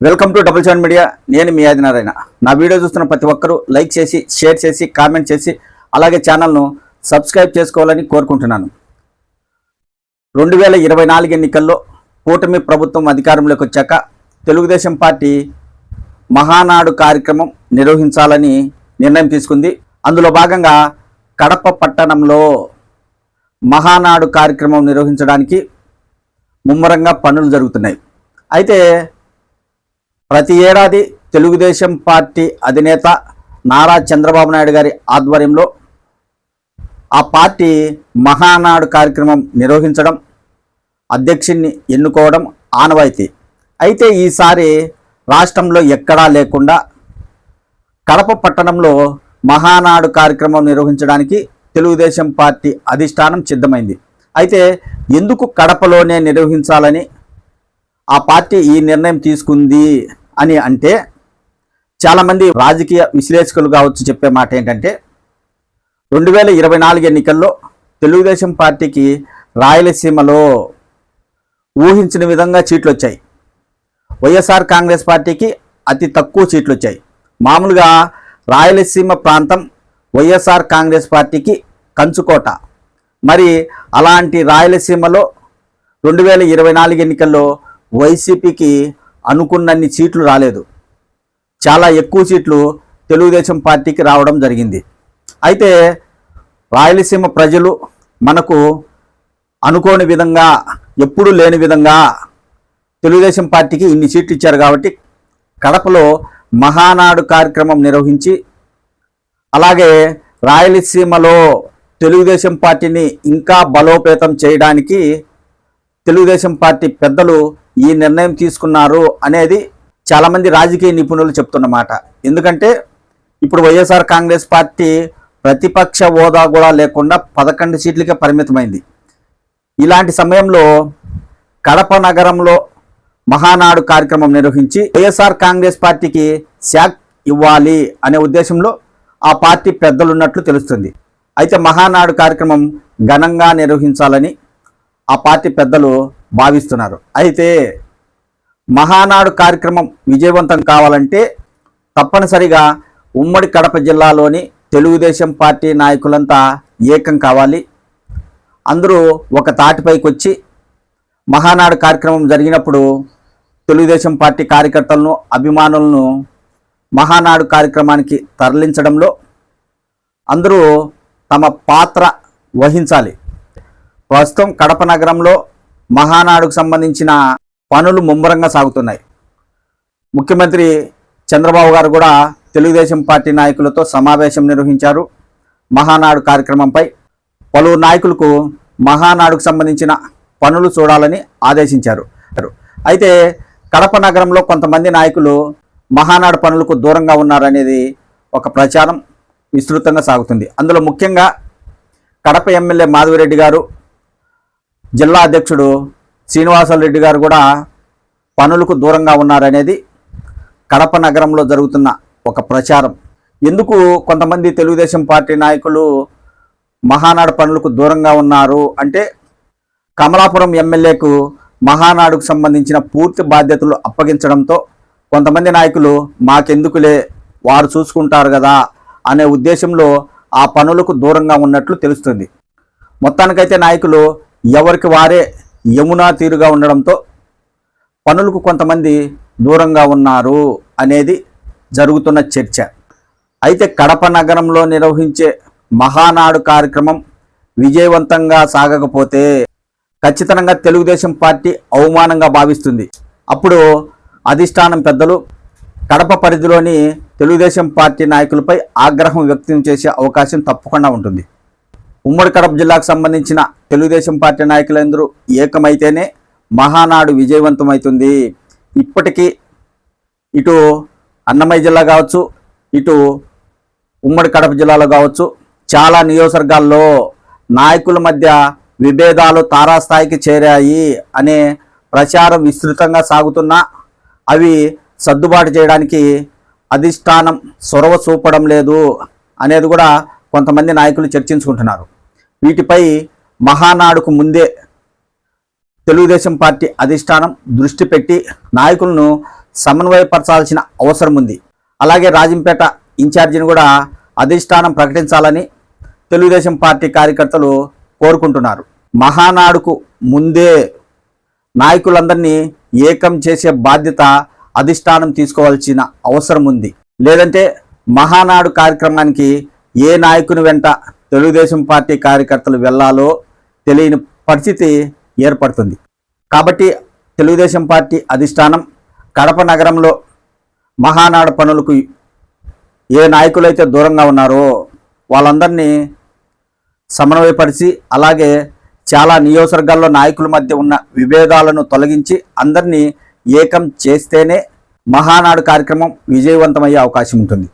Welcome to double seven media. నేను మీ ఆదినారాయణ. నా video చూస్తున్న ప్రతి ఒక్కరూ లైక్ చేసి, షేర్ చేసి, కామెంట్ చేసి, అలాగే ఛానల్ను సబ్స్క్రైబ్ చేసుకోవాలని కోరుకుంటున్నాను. 2024 ఎన్నికల్లో కూటమి ప్రభుత్వం అధికారంలోకి వచ్చాక తెలుగుదేశం పార్టీ మహానాడు కార్యక్రమం నిర్వహించాలని నిర్ణయం తీసుకుంది. అందులో భాగంగా కడప పట్టణంలో మహానాడు కార్యక్రమం నిర్వహించడానికి ముమ్మరంగా పనులు జరుగుతున్నాయి. అయితే ప్రతి ఏడాది తెలుగుదేశం పార్టీ అధినేత నారా చంద్రబాబు నాయుడు గారి ఆధ్వర్యంలో ఆ పార్టీ మహానాడు కార్యక్రమం నిర్వహించడం, అధ్యక్షుడిని ఎన్నుకోవడం ఆనవాయితీ. అయితే ఈసారి రాష్ట్రంలో ఎక్కడా లేకుండా కడప పట్టణంలో మహానాడు కార్యక్రమం నిర్వహించడానికి తెలుగుదేశం పార్టీ అధిష్టానం సిద్ధమైంది. అయితే ఎందుకు కడపలోనే నిర్వహించాలని ఆ పార్టీ ఈ నిర్ణయం తీసుకుంది అని అంటే, చాలామంది రాజకీయ విశ్లేషకులు కావచ్చు చెప్పే మాట ఏంటంటే, 2024 ఎన్నికల్లో తెలుగుదేశం పార్టీకి రాయలసీమలో ఊహించిన విధంగా సీట్లు వచ్చాయి. వైఎస్ఆర్ కాంగ్రెస్ పార్టీకి అతి తక్కువ సీట్లు వచ్చాయి. మామూలుగా రాయలసీమ ప్రాంతం వైఎస్ఆర్ కాంగ్రెస్ పార్టీకి కంచుకోట. మరి అలాంటి రాయలసీమలో 2024 ఎన్నికల్లో వైసీపీకి అనుకున్నన్ని సీట్లు రాలేదు. చాలా ఎక్కువ సీట్లు తెలుగుదేశం పార్టీకి రావడం జరిగింది. అయితే రాయలసీమ ప్రజలు మనకు అనుకోని విధంగా, ఎప్పుడూ లేని విధంగా తెలుగుదేశం పార్టీకి ఇన్ని సీట్లు ఇచ్చారు. కాబట్టి కడపలో మహానాడు కార్యక్రమం నిర్వహించి, అలాగే రాయలసీమలో తెలుగుదేశం పార్టీని ఇంకా బలోపేతం చేయడానికి తెలుగుదేశం పార్టీ పెద్దలు ఈ నిర్ణయం తీసుకున్నారు అనేది చాలామంది రాజకీయ నిపుణులు చెప్తున్నమాట. ఎందుకంటే ఇప్పుడు వైఎస్ఆర్ కాంగ్రెస్ పార్టీ ప్రతిపక్ష హోదా కూడా లేకుండా 11 సీట్లకే పరిమితమైంది. ఇలాంటి సమయంలో కడప నగరంలో మహానాడు కార్యక్రమం నిర్వహించి వైఎస్ఆర్ కాంగ్రెస్ పార్టీకి శాఖ ఇవ్వాలి అనే ఉద్దేశంలో ఆ పార్టీ పెద్దలున్నట్లు తెలుస్తుంది. అయితే మహానాడు కార్యక్రమం ఘనంగా నిర్వహించాలని ఆ పార్టీ పెద్దలు భావిస్తున్నారు. అయితే మహానాడు కార్యక్రమం విజయవంతం కావాలంటే తప్పనిసరిగా ఉమ్మడి కడప జిల్లాలోని తెలుగుదేశం పార్టీ నాయకులంతా ఏకం కావాలి. అందరూ ఒక తాటిపైకి వచ్చి మహానాడు కార్యక్రమం జరిగినప్పుడు తెలుగుదేశం పార్టీ కార్యకర్తలను, అభిమానులను మహానాడు కార్యక్రమానికి తరలించడంలో అందరూ తమ పాత్ర వహించాలి. ప్రస్తుతం కడప నగరంలో మహానాడుకు సంబంధించిన పనులు ముమ్మరంగా సాగుతున్నాయి. ముఖ్యమంత్రి చంద్రబాబు గారు కూడా తెలుగుదేశం పార్టీ నాయకులతో సమావేశం నిర్వహించారు. మహానాడు కార్యక్రమంపై పలువురు నాయకులకు మహానాడుకు సంబంధించిన పనులు చూడాలని ఆదేశించారు. అయితే కడప నగరంలో కొంతమంది నాయకులు మహానాడు పనులకు దూరంగా ఉన్నారనేది ఒక ప్రచారం విస్తృతంగా సాగుతుంది. అందులో ముఖ్యంగా కడప ఎమ్మెల్యే మాధవిరెడ్డి గారు, జిల్లా అధ్యక్షుడు శ్రీనివాసరెడ్డి గారు కూడా పనులకు దూరంగా ఉన్నారనేది కడప నగరంలో జరుగుతున్న ఒక ప్రచారం. ఎందుకు కొంతమంది తెలుగుదేశం పార్టీ నాయకులు మహానాడు పనులకు దూరంగా ఉన్నారు అంటే, కమలాపురం ఎమ్మెల్యేకు మహానాడుకు సంబంధించిన పూర్తి బాధ్యతలు అప్పగించడంతో కొంతమంది నాయకులు మాకెందుకులే, వారు చూసుకుంటారు కదా అనే ఉద్దేశంలో ఆ పనులకు దూరంగా ఉన్నట్లు తెలుస్తుంది. మొత్తానికైతే నాయకులు ఎవరికి వారే యమునా తీరుగా ఉండడంతో పనులకు కొంతమంది దూరంగా ఉన్నారు అనేది జరుగుతున్న చర్చ. అయితే కడప నగరంలో నిర్వహించే మహానాడు కార్యక్రమం విజయవంతంగా సాగకపోతే ఖచ్చితంగా తెలుగుదేశం పార్టీ అవమానంగా భావిస్తుంది. అప్పుడు అధిష్టానం పెద్దలు కడప పరిధిలోని తెలుగుదేశం పార్టీ నాయకులపై ఆగ్రహం వ్యక్తం చేసే అవకాశం తప్పకుండా ఉంటుంది. ఉమ్మడి కడప జిల్లాకు సంబంధించిన తెలుగుదేశం పార్టీ నాయకులందరూ ఏకమైతేనే మహానాడు విజయవంతమవుతుంది. ఇప్పటికీ ఇటు అన్నమయ్య జిల్లా కావచ్చు, ఇటు ఉమ్మడి కడప జిల్లాలో కావచ్చు, చాలా నియోజకవర్గాల్లో నాయకుల మధ్య విభేదాలు తారాస్థాయికి చేరాయి అనే ప్రచారం విస్తృతంగా సాగుతున్నా అవి సర్దుబాటు చేయడానికి అధిష్టానం చొరవ చూపడం లేదు అనేది కూడా కొంతమంది నాయకులు చర్చించుకుంటున్నారు. వీటిపై మహానాడుకు ముందే తెలుగుదేశం పార్టీ అధిష్టానం దృష్టి పెట్టి నాయకులను సమన్వయపరచాల్సిన అవసరం ఉంది. అలాగే రాజంపేట ఇన్ఛార్జిని కూడా అధిష్టానం ప్రకటించాలని తెలుగుదేశం పార్టీ కార్యకర్తలు కోరుకుంటున్నారు. మహానాడుకు ముందే నాయకులందరినీ ఏకం చేసే బాధ్యత అధిష్టానం తీసుకోవాల్సిన అవసరం ఉంది. లేదంటే మహానాడు కార్యక్రమానికి ఏ నాయకుని వెంట తెలుగుదేశం పార్టీ కార్యకర్తలు వెళ్ళాలో తెలియని పరిస్థితి ఏర్పడుతుంది. కాబట్టి తెలుగుదేశం పార్టీ అధిష్టానం కడప నగరంలో మహానాడు పనులకు ఏ నాయకులైతే దూరంగా ఉన్నారో వాళ్ళందరినీ సమన్వయపరిచి, అలాగే చాలా నియోజకవర్గాల్లో నాయకుల మధ్య ఉన్న విభేదాలను తొలగించి అందరినీ ఏకం చేస్తేనే మహానాడు కార్యక్రమం విజయవంతమయ్యే అవకాశం ఉంటుంది.